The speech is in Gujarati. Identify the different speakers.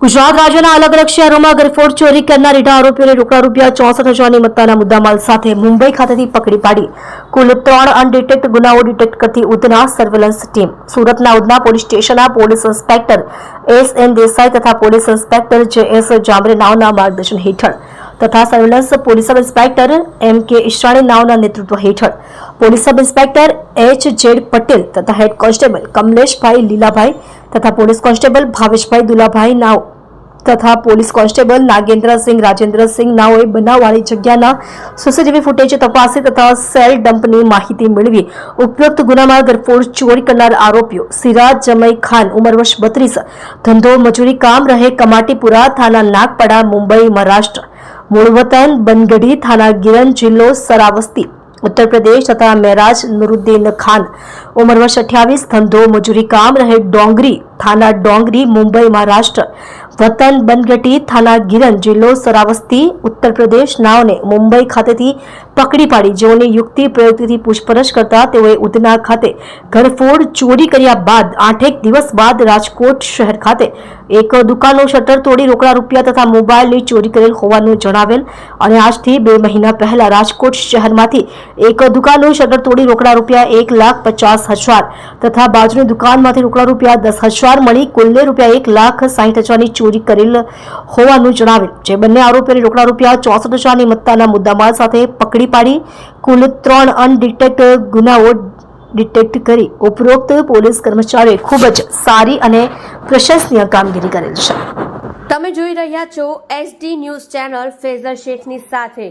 Speaker 1: ગુજરાત રાજ્યના અલગ અલગ શહેરોમાં ગરફોડ ચોરી કરનાર ઇટા આરોપીઓને રોકડા રૂપિયા 64,000ની મત્તાના મુદ્દામાલ સાથે મુંબઈ ખાતેથી પકડી પાડી કુલ 3 અનડિટેક્ટ ગુનાઓ ડિટેક્ટ કરતી ઉધના સર્વેલન્સ ટીમ સુરતના ઉધના પોલીસ સ્ટેશનના પોલીસ ઇન્સ્પેક્ટર S.N. દેસાઈ તથા પોલીસ ઇન્સ્પેક્ટર J.S. જામરે નાઓના માર્ગદર્શન હેઠળ તથા surveillance police sub inspector M.K. ઈશાણી નાઓના નેતૃત્વ હેઠળ police sub inspector H.Z. Patel તથા હેડ કોન્સ્ટેબલ કમલેશભાઈ લીલાભાઈ તથા પોલીસ કોન્સ્ટેબલ ભાવેશભાઈ દુલાભાઈ નાઓ તથા પોલીસ કોન્સ્ટેબલ નાગેન્દ્રસિંહ રાજેન્દ્રસિંહ નાઓએ બનાવવાળી જગ્યાના સીસીટીવી ફૂટેજ તપાસી તથા સેલ ડમ્પની માહિતી મેળવી ઉપરોક્ત ગુનામાં ગરફોડ ચોરી કરનાર આરોપીઓ સિરાજ જમઈ ખાન ઉંમર વર્ષ 32 ધંધો મજૂરી કામ રહે કમાટીપુરા થાના નાગપડા મુંબઈ મહારાષ્ટ્ર મૂળ વતન બનગઢી થાના ગિરન જિલ્લો સરાવસ્તી उत्तर प्रदेश तथा मेराज नुरुद्दीन खान उम्र वर्ष 28 धंधो मजूरी काम रहे डोंगरी थाना डोंगरी मुंबई महाराष्ट्र वतन बनगटी थाना गिरन जिल्लो सरावस्ती उत्तर प्रदेश नावने मुंबई खातेथी पकड़ी पाड़ी जेओनी युक्ति प्रयुक्तिथी पूछपरछ करता तेओए उधना खाते घरफोड़ चोरी कर्या बाद 8 દિવસ બાદ રાજકોટ શહેર ખાતે એક દુકાનનું શટર તોડી રોકડા રૂપિયા તથા મોબાઈલની ચોરી કરેલ હોવાનું જણાવેલ અને આજથી 2 મહિના પહેલા રાજકોટ શહેરમાંથી એક દુકાનનું શટર તોડી રોકડા રૂપિયા 1,50,000 તથા બાજુની દુકાનમાંથી રોકડા રૂપિયા 10,000 મળી કુલ રૂપિયા 1,60,000ની ચોરી કરેલ હોવાનું જણાવેલ જે બંને આરોપીઓને રોકડા રૂપિયા 64,000ની મત્તાના મુદ્દામાલ સાથે પકડી પાડી કુલ 3 અનડિટેક્ટ ગુનાઓ ડિટેક્ટ કરી ઉપરોક્ત પોલીસ કર્મચારીઓએ ખૂબ જ સારી અને પ્રશંસનીય કામગીરી કરેલ છે।
Speaker 2: તમે જોઈ રહ્યા છો SD ન્યૂઝ ચેનલ ફેઝર શેખની સાથે।